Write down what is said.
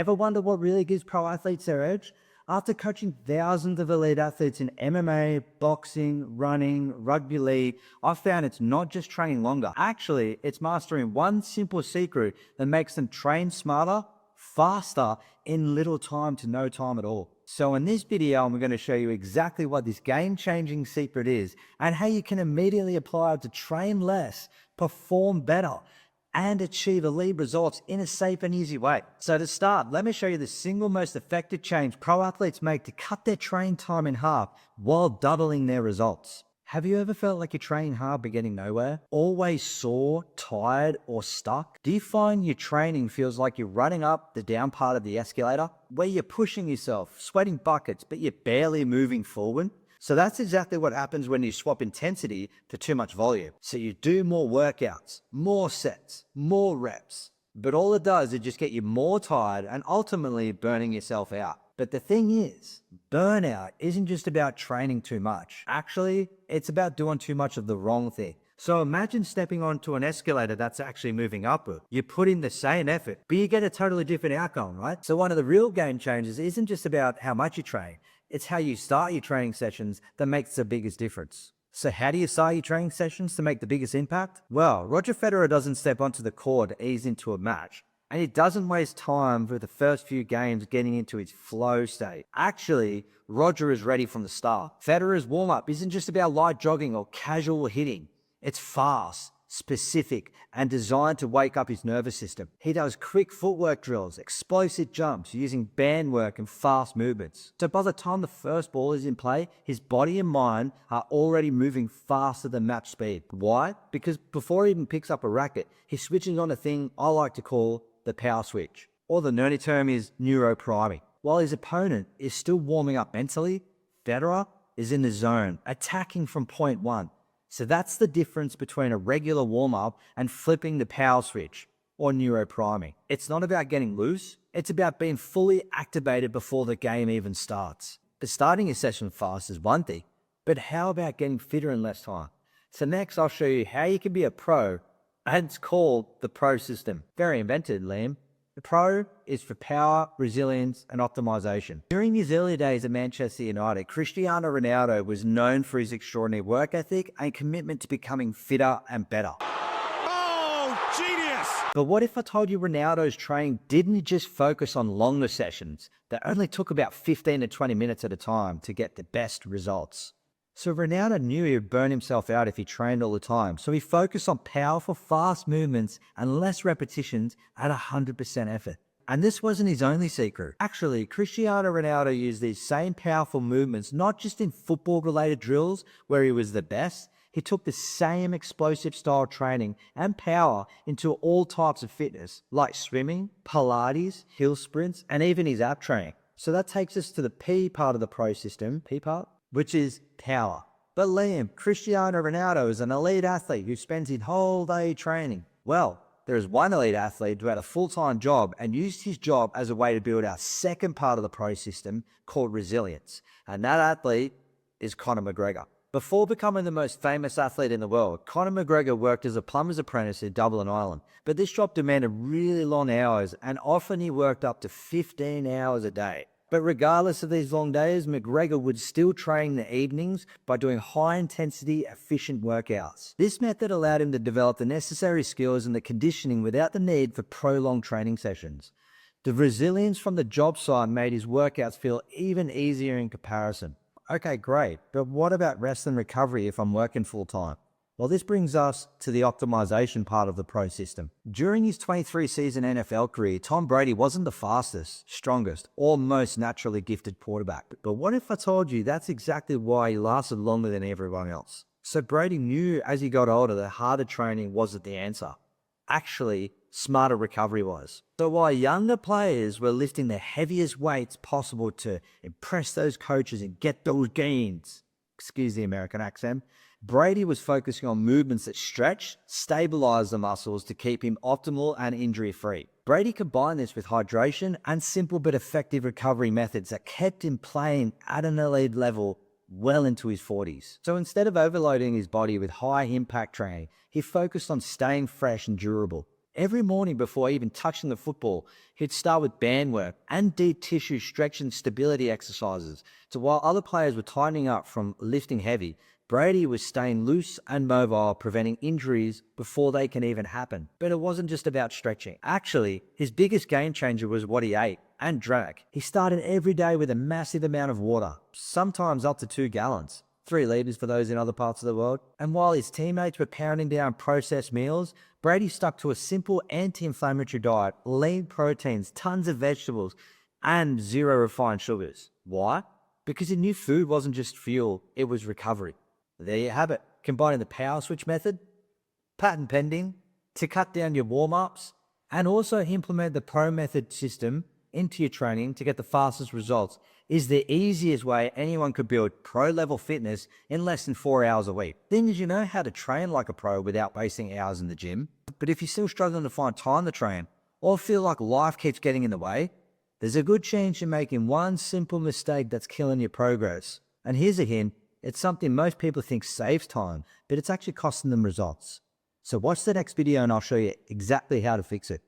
Ever wonder what really gives pro athletes their edge? After coaching thousands of elite athletes in MMA, boxing, running, rugby league, I've found it's not just training longer. Actually, it's mastering one simple secret that makes them train smarter, faster, in little time to no time at all. So in this video, I'm going to show you exactly what this game-changing secret is and how you can immediately apply it to train less, perform better, and achieve elite results in a safe and easy way. So to start, let me show you the single most effective change pro athletes make to cut their training time in half while doubling their results. Have you ever felt like you're training hard but getting nowhere? Always sore, tired, or stuck? Do you find your training feels like you're running up the down part of the escalator, where you're pushing yourself, sweating buckets, but you're barely moving forward? So that's exactly what happens when you swap intensity for too much volume. So you do more workouts, more sets, more reps, but all it does is just get you more tired and ultimately burning yourself out. But the thing is, burnout isn't just about training too much. Actually, it's about doing too much of the wrong thing. So imagine stepping onto an escalator that's actually moving upward. You put in the same effort, but you get a totally different outcome, right? So one of the real game changers isn't just about how much you train. It's how you start your training sessions that makes the biggest difference. So how do you start your training sessions to make the biggest impact? Well, Roger Federer doesn't step onto the court to ease into a match. And he doesn't waste time for the first few games getting into his flow state. Actually, Roger is ready from the start. Federer's warm-up isn't just about light jogging or casual hitting. It's fast, specific, and designed to wake up his nervous system. He does quick footwork drills, explosive jumps using band work and fast movements. So by the time the first ball is in play, his body and mind are already moving faster than match speed. Why? Because before he even picks up a racket, he switches on a thing I like to call the power switch, or the nerdy term is neuropriming. While his opponent is still warming up mentally, Federer is in the zone, attacking from point one. So that's the difference between a regular warm-up and flipping the power switch, or neuropriming. It's not about getting loose, it's about being fully activated before the game even starts. But starting a session fast is one thing, but how about getting fitter in less time? So next I'll show you how you can be a pro, and it's called the Pro System. Very invented, Liam. The Pro is for power, resilience, and optimization. During his early days at Manchester United, Cristiano Ronaldo was known for his extraordinary work ethic and commitment to becoming fitter and better. Oh, genius! But what if I told you Ronaldo's training didn't just focus on longer sessions that only took about 15 to 20 minutes at a time to get the best results? So Ronaldo knew he would burn himself out if he trained all the time, so he focused on powerful, fast movements and less repetitions at 100% effort. And this wasn't his only secret. Actually, Cristiano Ronaldo used these same powerful movements not just in football-related drills where he was the best. He took the same explosive style training and power into all types of fitness, like swimming, Pilates, hill sprints, and even his ab training. So that takes us to the P part of the Pro System, P part, which is power. But Liam, Cristiano Ronaldo is an elite athlete who spends his whole day training. Well, there is one elite athlete who had a full-time job and used his job as a way to build our second part of the Pro System called resilience. And that athlete is Conor McGregor. Before becoming the most famous athlete in the world, Conor McGregor worked as a plumber's apprentice in Dublin, Ireland. But this job demanded really long hours, and often he worked up to 15 hours a day. But regardless of these long days, McGregor would still train in the evenings by doing high-intensity, efficient workouts. This method allowed him to develop the necessary skills and the conditioning without the need for prolonged training sessions. The resilience from the job site made his workouts feel even easier in comparison. Okay, great, but what about rest and recovery if I'm working full-time? Well, this brings us to the optimization part of the Pro System. During his 23-season NFL career, Tom Brady wasn't the fastest, strongest, or most naturally gifted quarterback. But what if I told you that's exactly why he lasted longer than everyone else? So Brady knew as he got older that harder training wasn't the answer. Actually, smarter recovery was. So while younger players were lifting the heaviest weights possible to impress those coaches and get those gains, excuse the American accent, Brady was focusing on movements that stretch, stabilize the muscles to keep him optimal and injury-free. Brady combined this with hydration and simple but effective recovery methods that kept him playing at an elite level well into his 40s. So instead of overloading his body with high-impact training, he focused on staying fresh and durable. Every morning before even touching the football, he'd start with band work and deep tissue stretch and stability exercises. So while other players were tightening up from lifting heavy, Brady was staying loose and mobile, preventing injuries before they can even happen. But it wasn't just about stretching. Actually, his biggest game changer was what he ate and drank. He started every day with a massive amount of water, sometimes up to 2 gallons. 3 liters for those in other parts of the world. And while his teammates were pounding down processed meals, Brady stuck to a simple anti-inflammatory diet, lean proteins, tons of vegetables, and 0 refined sugars. Why? Because he knew food wasn't just fuel, it was recovery. There you have it. Combining the power switch method, patent pending, to cut down your warm-ups, and also implement the pro method system into your training to get the fastest results is the easiest way anyone could build pro-level fitness in less than 4 hours a week. Thing is, you know how to train like a pro without wasting hours in the gym. But if you're still struggling to find time to train or feel like life keeps getting in the way, there's a good chance you're making one simple mistake that's killing your progress. And here's a hint, it's something most people think saves time, but it's actually costing them results. So watch the next video and I'll show you exactly how to fix it.